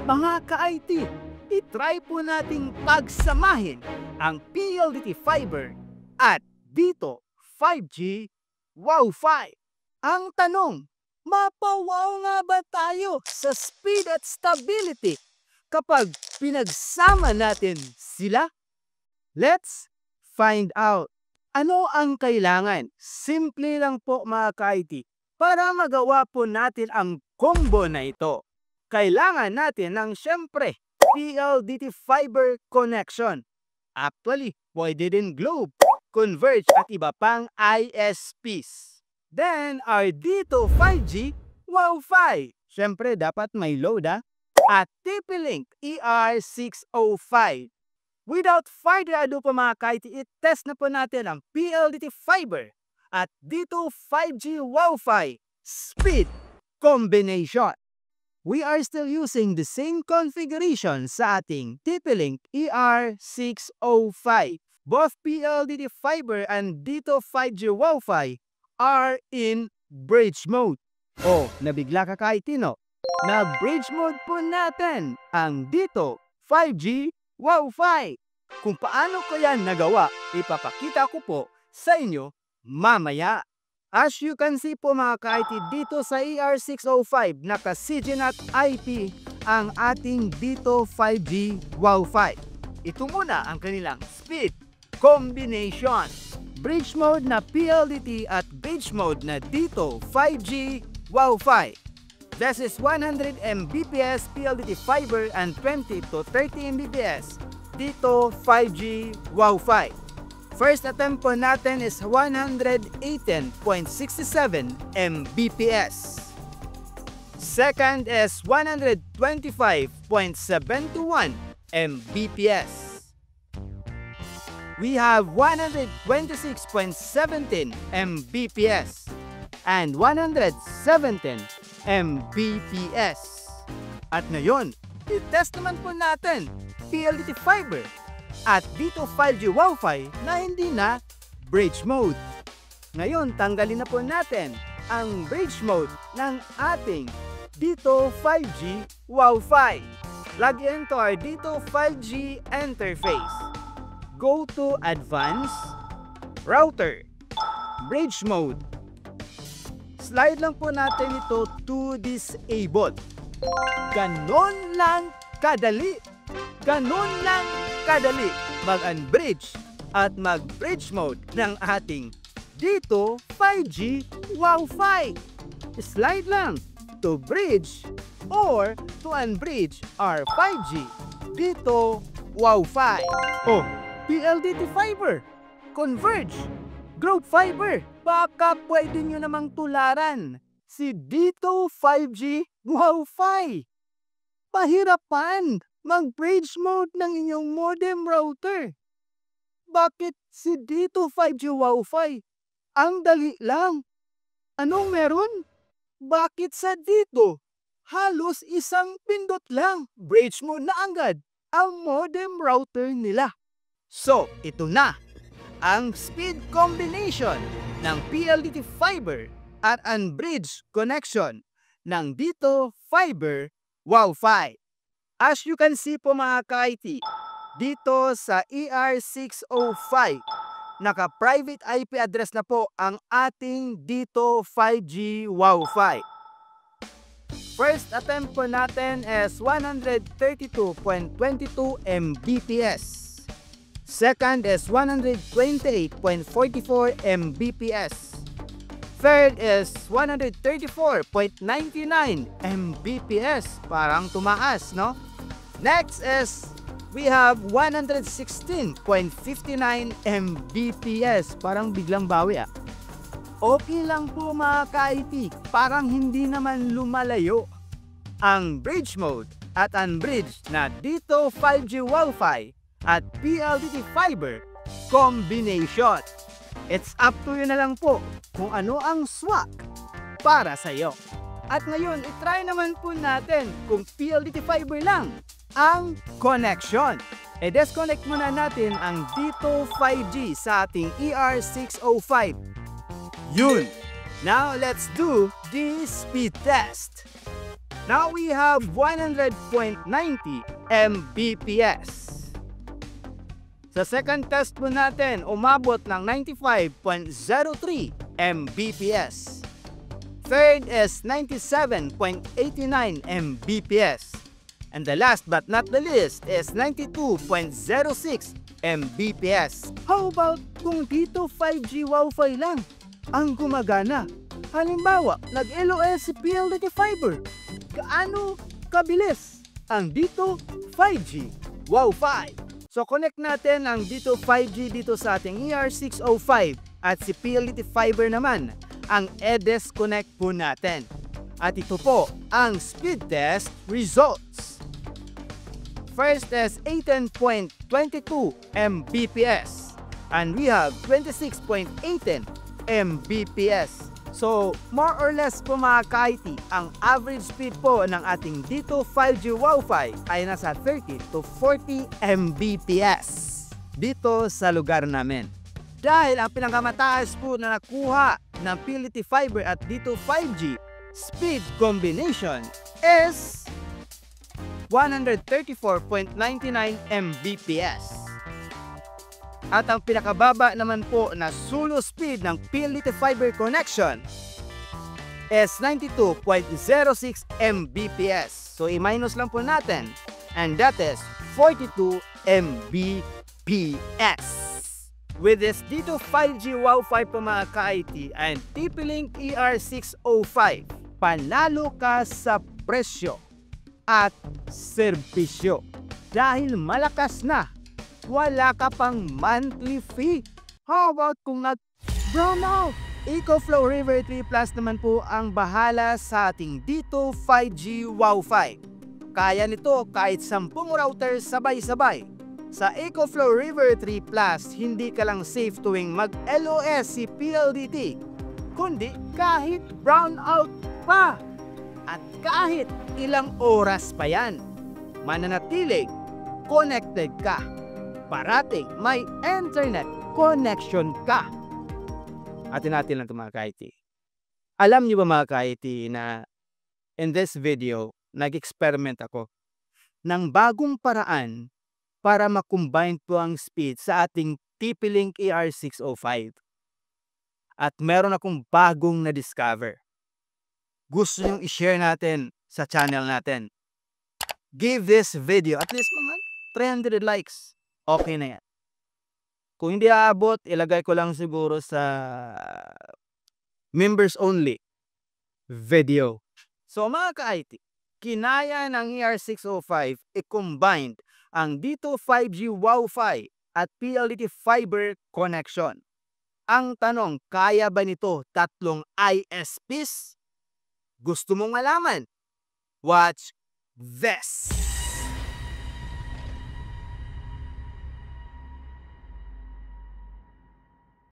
Mga ka-IT, itry po nating pagsamahin ang PLDT Fiber at dito 5G Wi-Fi. Ang tanong, mapawaw nga ba tayo sa speed at stability kapag pinagsama natin sila? Let's find out. Ano ang kailangan? Simple lang po mga ka-IT. Para magawa po natin ang combo na ito, kailangan natin ng syempre PLDT Fiber connection. Actually, pwede din Globe, Converge at iba pang ISPs. Then, our dito 5G Wi-Fi. Syempre, dapat may load at TP-Link ER605. Without further ado po mga ka-IT, i-test na po natin ang PLDT Fiber at dito 5G Wi-Fi speed combination. We are still using the same configuration sa ating TP-Link ER605. Both PLDT Fiber and dito 5G Wi-Fi are in bridge mode. Oh, nabigla ka ka-IT, no? Na-bridge mode po natin ang dito 5G Wi-Fi. Kung paano ko yan nagawa, ipapakita ko po sa inyo mamaya. As you can see po mga ka-IT, dito sa ER605, naka-CGNAT IP ang ating dito 5G Wi-Fi. Ito muna ang kanilang speed combination. Bridge mode na PLDT at bridge mode na dito 5G Wi-Fi. This is 100 Mbps PLDT Fiber and 20 to 30 Mbps dito 5G Wi-Fi. First attempt po natin is 118.67 Mbps. Second is 125.71 Mbps. We have 126.17 Mbps and 117 Mbps. At ngayon, i-test naman po natin PLDT Fiber at dito 5G Wi-Fi na hindi na bridge mode. Ngayon, tanggalin na po natin ang bridge mode ng ating dito 5G Wi-Fi. Log into our dito 5G interface. Go to Advanced, Router, Bridge Mode. Slide lang po natin ito to Disable. Ganon lang kadali. Ganon lang kadali mag-unbridge at mag-bridge mode ng ating dito 5G Wi-Fi. Slide lang to bridge or to unbridge our 5G dito Wi-Fi. Oh, PLDT Fiber, Converge, Globe Fiber, baka pwede nyo namang tularan si dito 5G Wi-Fi. Pahirapan mag-bridge mode ng inyong modem router. Bakit si dito 5G Wi-Fi? Ang dali lang. Anong meron? Bakit sa dito? Halos isang pindot lang. Bridge mode na agad ang modem router nila. So, ito na ang speed combination ng PLDT Fiber at unbridged connection ng dito Fiber Wi-Fi. As you can see po mga ka-IT, dito sa ER605, naka-private IP address na po ang ating dito 5G Wi-Fi. First attempt po natin is 132.22 Mbps. Second is 128.44 Mbps. Third is 134.99 Mbps. Parang tumaas, no? Next is we have 116.59 Mbps. Parang biglang bawi ah. Okay lang po mga ka-IT, parang hindi naman lumalayo. Ang bridge mode at unbridged na dito 5G Wi-Fi at PLDT Fiber combination. It's up to you na lang po kung ano ang swak para sa iyo. At ngayon, itry naman po natin kung PLDT Fiber lang ang connection. I-disconnect muna natin ang dito 5G sa ating ER605. Yun! Now, let's do the speed test. Now we have 100.90 Mbps. Sa second test po natin, umabot ng 95.03 Mbps. Third is 97.89 Mbps. And the last but not the least is 92.06 Mbps. How about kung dito 5G Wi-Fi lang ang gumagana? Halimbawa, nag-LOS si PLDT Fiber. Gaano kabilis ang dito 5G Wi-Fi? So connect natin ang dito 5G dito sa ating ER605 at si PLDT Fiber naman ang EDES Connect po natin. At ito po ang speed test results. First is 18.22 Mbps and we have 26.18 Mbps. So, more or less po mga ka-IT, ang average speed po ng ating dito 5G Wi-Fi ay nasa 30 to 40 Mbps dito sa lugar namin. Dahil ang pinakamataas po na nakuha ng PLDT Fiber at dito 5G speed combination is 134.99 Mbps. At ang pinakababa naman po na solo speed ng PLDT Fiber connection is 92.06 Mbps. So i-minus lang po natin and that is 42 Mbps. With this dito 5G Wi-Fi po mga ka-IT and TP-Link ER605, panalo ka sa presyo at serbisyo dahil malakas na. Wala ka pang monthly fee. How about kung nag-brown out? EcoFlow River 3 Plus naman po ang bahala sa ating dito 5G Wi-Fi. Kaya nito kahit 10 routers sabay-sabay. Sa EcoFlow River 3 Plus, hindi ka lang safe tuwing mag-LOS si PLDT, kundi kahit brown out pa. At kahit ilang oras pa yan, mananatiling connected ka. Parating may internet connection ka. Atin natin lang ito mga ka-IT. Alam niyo ba mga ka-IT na in this video, nag-experiment ako ng bagong paraan para makombine po ang speed sa ating TP-Link ER605. At meron akong bagong na-discover. Gusto niyong i-share natin sa channel natin. Give this video at least mga 300 likes. Okay na yan. Kung hindi aabot, ilagay ko lang siguro sa members only video. So mga ka-IT, kinaya ng ER605 i-combined ang dito 5G Wi-Fi at PLDT Fiber connection. Ang tanong, kaya ba nito tatlong ISPs? Gusto mong malaman? Watch this!